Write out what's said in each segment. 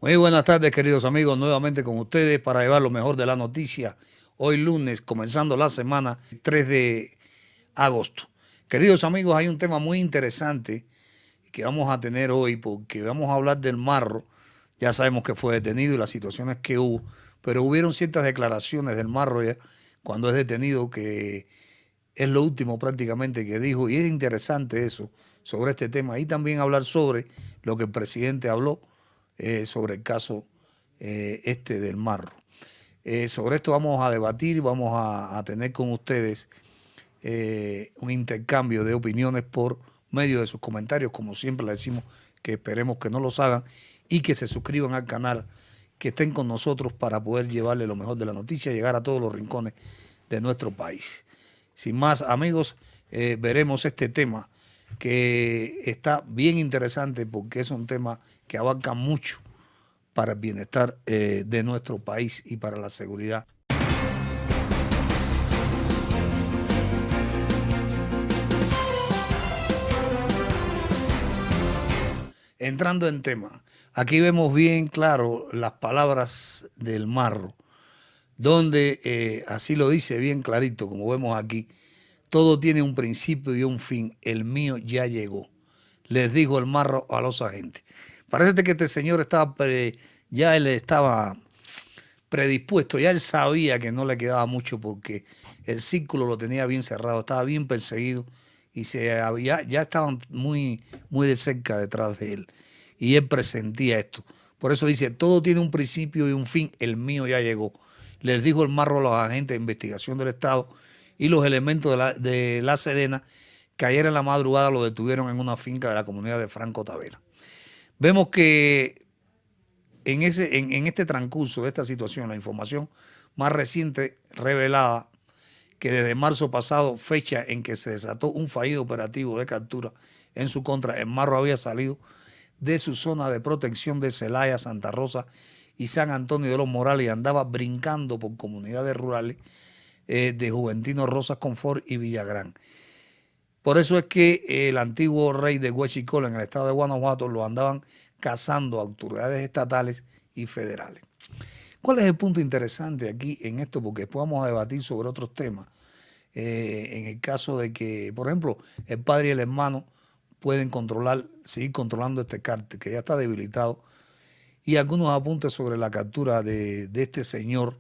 Muy buenas tardes, queridos amigos, nuevamente con ustedes para llevar lo mejor de la noticia. Hoy lunes, comenzando la semana 3 de agosto. Queridos amigos, hay un tema muy interesante que vamos a tener hoy porque vamos a hablar del Marro. Ya sabemos que fue detenido y las situaciones que hubo, pero hubieron ciertas declaraciones del Marro ya cuando es detenido que es lo último prácticamente que dijo y es interesante eso sobre este tema y también hablar sobre lo que el presidente habló sobre el caso este del Marro. Sobre esto vamos a debatir, vamos a tener con ustedes un intercambio de opiniones por medio de sus comentarios, como siempre le decimos que esperemos que no los hagan y que se suscriban al canal, que estén con nosotros para poder llevarle lo mejor de la noticia, llegar a todos los rincones de nuestro país. Sin más, amigos, veremos este tema que está bien interesante porque es un tema que abarca mucho para el bienestar de nuestro país y para la seguridad. Entrando en tema, aquí vemos bien claro las palabras del Marro, donde así lo dice bien clarito, como vemos aquí, todo tiene un principio y un fin, el mío ya llegó, les dijo el Marro a los agentes. Parece que este señor ya él estaba predispuesto, ya él sabía que no le quedaba mucho porque el círculo lo tenía bien cerrado, estaba bien perseguido y ya estaban muy de cerca detrás de él. Y él presentía esto. Por eso dice, todo tiene un principio y un fin, el mío ya llegó. Les dijo el Marro a los agentes de investigación del Estado y los elementos de la Sedena que ayer en la madrugada lo detuvieron en una finca de la comunidad de Franco Tavera. Vemos que en este transcurso de esta situación, la información más reciente revelada que desde marzo pasado, fecha en que se desató un fallido operativo de captura en su contra, el Marro había salido de su zona de protección de Celaya, Santa Rosa y San Antonio de los Morales y andaba brincando por comunidades rurales de Juventino Rosas Confort y Villagrán. Por eso es que el antiguo rey de Huachicola en el estado de Guanajuato lo andaban cazando autoridades estatales y federales. ¿Cuál es el punto interesante aquí en esto? Porque después vamos a debatir sobre otros temas. En el caso de que, por ejemplo, el padre y el hermano pueden seguir controlando este cártel que ya está debilitado, y algunos apuntes sobre la captura de este señor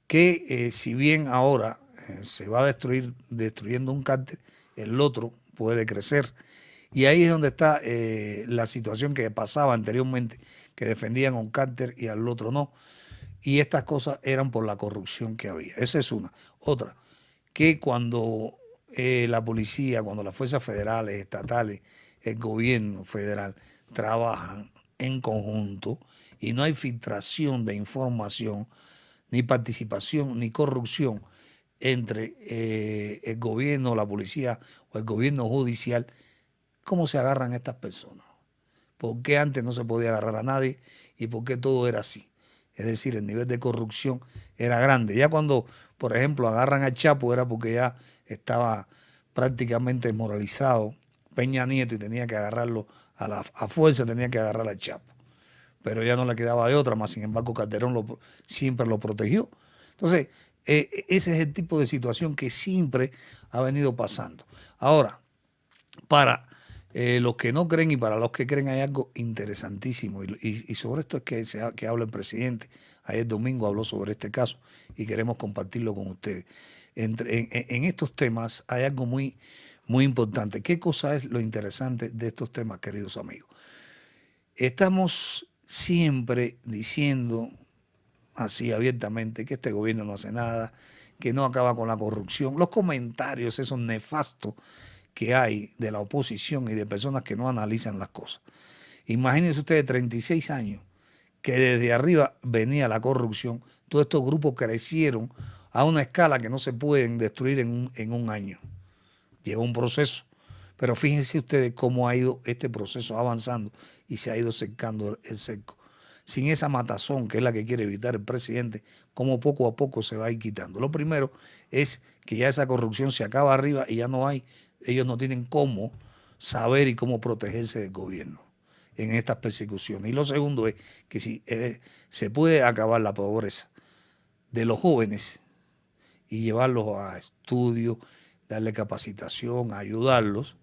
que si bien ahora se va a destruyendo un cártel, el otro puede crecer. Y ahí es donde está la situación que pasaba anteriormente, que defendían a un cártel y al otro no. Y estas cosas eran por la corrupción que había. Esa es una. Otra, que cuando la policía, cuando las fuerzas federales, estatales, el gobierno federal trabajan en conjunto y no hay filtración de información, ni participación, ni corrupción entre el gobierno, la policía o el gobierno judicial, ¿cómo se agarran estas personas? ¿Por qué antes no se podía agarrar a nadie y por qué todo era así? Es decir, el nivel de corrupción era grande. Ya cuando, por ejemplo, agarran al Chapo era porque ya estaba prácticamente moralizado Peña Nieto y tenía que agarrarlo a fuerza, tenía que agarrar al Chapo. Pero ya no le quedaba de otra, más sin embargo Calderón siempre lo protegió. Entonces, ese es el tipo de situación que siempre ha venido pasando. Ahora, para los que no creen y para los que creen hay algo interesantísimo y sobre esto es que habla el presidente. Ayer domingo habló sobre este caso y queremos compartirlo con ustedes. En estos temas hay algo muy importante. ¿Qué cosa es lo interesante de estos temas, queridos amigos? Estamos siempre diciendo así abiertamente que este gobierno no hace nada, que no acaba con la corrupción. Los comentarios esos nefastos que hay de la oposición y de personas que no analizan las cosas. Imagínense ustedes 36 años que desde arriba venía la corrupción, todos estos grupos crecieron a una escala que no se pueden destruir en un año. Lleva un proceso. Pero fíjense ustedes cómo ha ido este proceso avanzando y se ha ido secando el cerco. Sin esa matazón que es la que quiere evitar el presidente, cómo poco a poco se va a ir quitando. Lo primero es que ya esa corrupción se acaba arriba y ya no hay, ellos no tienen cómo saber y cómo protegerse del gobierno. en estas persecuciones. Y lo segundo es que si se puede acabar la pobreza de los jóvenes y llevarlos a estudios, darle capacitación, ayudarlos,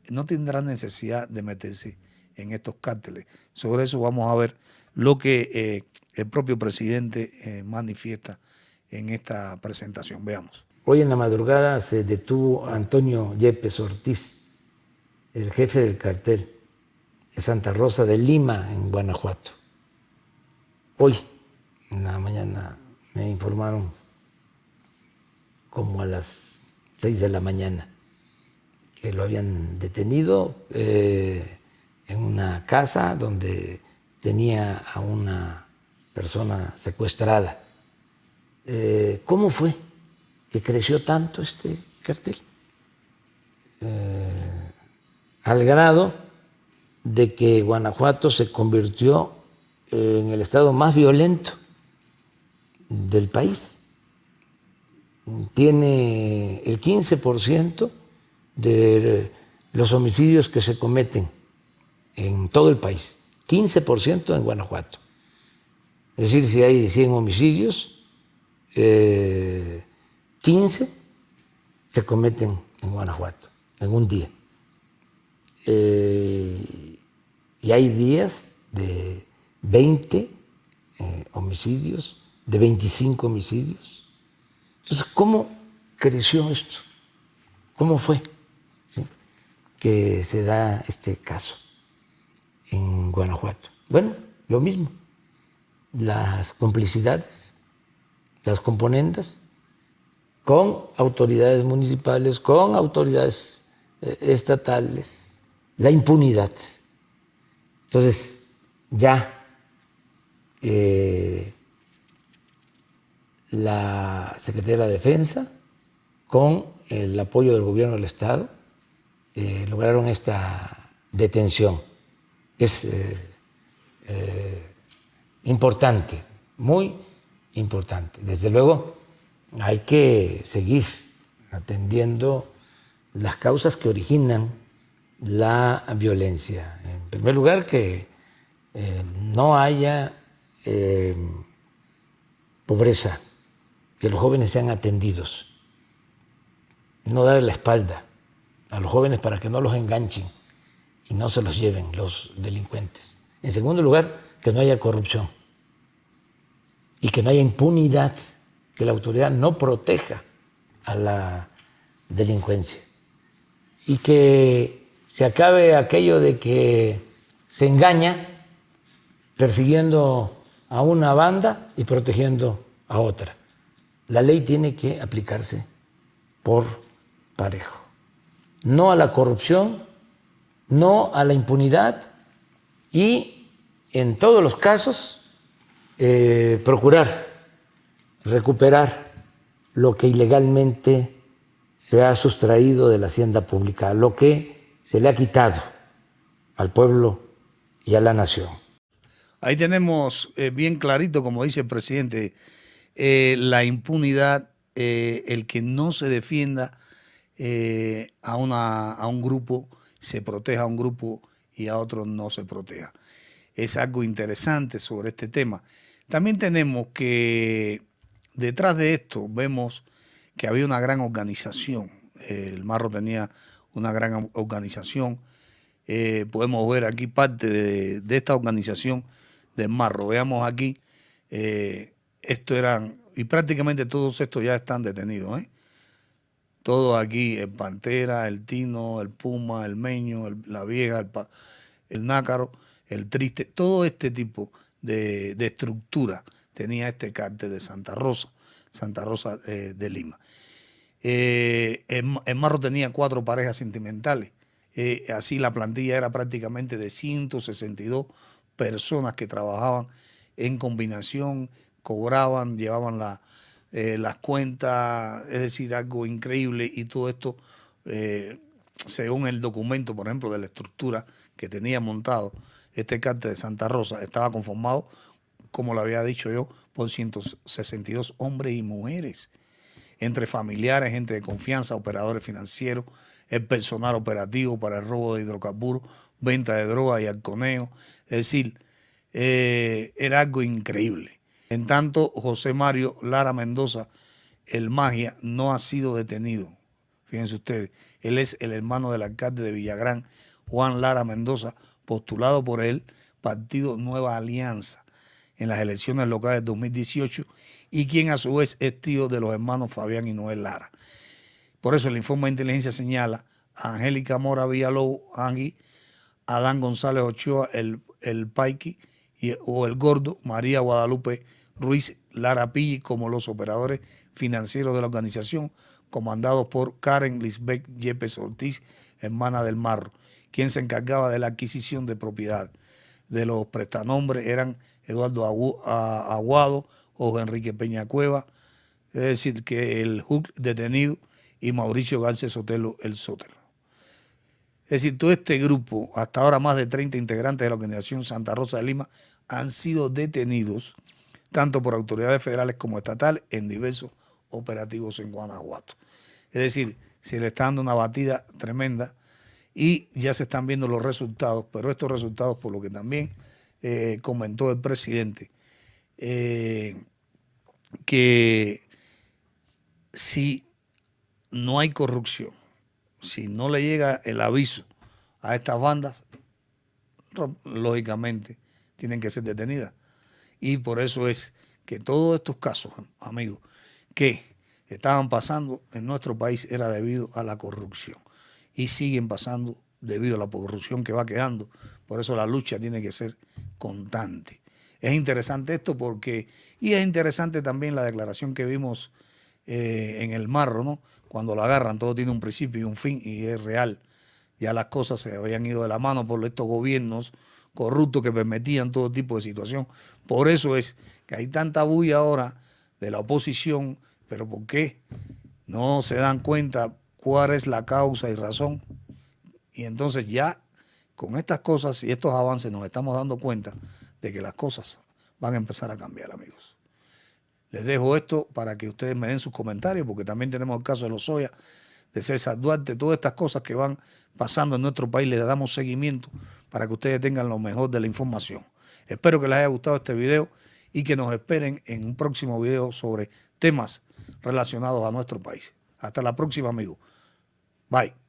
no tendrán necesidad de meterse en estos cárteles. Sobre eso vamos a ver lo que el propio presidente manifiesta en esta presentación. Veamos. Hoy en la madrugada se detuvo a Antonio Yepes Ortiz, el jefe del cartel de Santa Rosa de Lima, en Guanajuato. Hoy, en la mañana, me informaron como a las 6 de la mañana que lo habían detenido en una casa donde tenía a una persona secuestrada. ¿Cómo fue que creció tanto este cartel? Al grado de que Guanajuato se convirtió en el estado más violento del país. Tiene el 15% de los homicidios que se cometen en todo el país, 15% en Guanajuato. Es decir, si hay 100 homicidios, 15 se cometen en Guanajuato en un día. Y hay días de 20 homicidios, de 25 homicidios. Entonces, ¿cómo creció esto? ¿Cómo fue que se da este caso en Guanajuato? Bueno, lo mismo, las complicidades, las componendas con autoridades municipales, con autoridades estatales, la impunidad. Entonces, ya la Secretaría de la Defensa, con el apoyo del gobierno del Estado, lograron esta detención, que es importante, muy importante. Desde luego, hay que seguir atendiendo las causas que originan la violencia. En primer lugar, que no haya pobreza, que los jóvenes sean atendidos, no darle la espalda a los jóvenes para que no los enganchen y no se los lleven los delincuentes. En segundo lugar, que no haya corrupción y que no haya impunidad, que la autoridad no proteja a la delincuencia y que se acabe aquello de que se engaña persiguiendo a una banda y protegiendo a otra. La ley tiene que aplicarse por parejo. No a la corrupción, no a la impunidad y, en todos los casos, procurar recuperar lo que ilegalmente se ha sustraído de la hacienda pública, lo que se le ha quitado al pueblo y a la nación. Ahí tenemos bien clarito, como dice el presidente, la impunidad, el que no se defienda a un grupo, se proteja a un grupo y a otro no se proteja. Es algo interesante sobre este tema. También tenemos que detrás de esto vemos que había una gran organización. El Marro tenía una gran organización. Podemos ver aquí parte de esta organización del Marro. Veamos aquí, esto eran, y prácticamente todos estos ya están detenidos, todos aquí, el Pantera, el Tino, el Puma, el Meño, la Vieja, el Nácaro, el Triste, todo este tipo de estructura tenía este cártel de Santa Rosa de Lima. El Marro tenía 4 parejas sentimentales. Así la plantilla era prácticamente de 162 personas que trabajaban en combinación, cobraban, llevaban las cuentas, es decir, algo increíble. Y todo esto, según el documento, por ejemplo, de la estructura que tenía montado este cártel de Santa Rosa, estaba conformado, como lo había dicho yo, por 162 hombres y mujeres, entre familiares, gente de confianza, operadores financieros, el personal operativo para el robo de hidrocarburos, venta de drogas y halconeo. Es decir, era algo increíble. En tanto, José Mario Lara Mendoza, el Magia, no ha sido detenido. Fíjense ustedes, él es el hermano del alcalde de Villagrán, Juan Lara Mendoza, postulado por el partido Nueva Alianza en las elecciones locales de 2018 y quien a su vez es tío de los hermanos Fabián y Noel Lara. Por eso el informe de inteligencia señala a Angélica Mora Villalobos, Angui, Adán González Ochoa, el Paiqui o el Gordo, María Guadalupe Ruiz Lara Pilli como los operadores financieros de la organización, comandados por Karen Lisbeth Yepes Ortiz, hermana del Marro, quien se encargaba de la adquisición de propiedad. De los prestanombres eran Eduardo Aguado o Enrique Peña Cueva, es decir, que el Hook detenido y Mauricio García Sotelo, el Sotelo. Es decir, todo este grupo, hasta ahora más de 30 integrantes de la organización Santa Rosa de Lima, han sido detenidos tanto por autoridades federales como estatales en diversos operativos en Guanajuato. Es decir, se le está dando una batida tremenda y ya se están viendo los resultados, pero estos resultados, por lo que también comentó el presidente, que si no hay corrupción, si no le llega el aviso a estas bandas, lógicamente tienen que ser detenidas. Y por eso es que todos estos casos, amigos, que estaban pasando en nuestro país era debido a la corrupción. Y siguen pasando debido a la corrupción que va quedando. Por eso la lucha tiene que ser constante. Es interesante esto porque, y es interesante también la declaración que vimos en el Marro, ¿no? Cuando la agarran, todo tiene un principio y un fin y es real. Ya las cosas se habían ido de la mano por estos gobiernos corruptos que permitían todo tipo de situación. Por eso es que hay tanta bulla ahora de la oposición, pero ¿por qué no se dan cuenta cuál es la causa y razón? Y entonces ya con estas cosas y estos avances nos estamos dando cuenta de que las cosas van a empezar a cambiar, amigos. Les dejo esto para que ustedes me den sus comentarios, porque también tenemos el caso de Lozoya, de César Duarte, todas estas cosas que van pasando en nuestro país, les damos seguimiento para que ustedes tengan lo mejor de la información. Espero que les haya gustado este video y que nos esperen en un próximo video sobre temas relacionados a nuestro país. Hasta la próxima, amigos. Bye.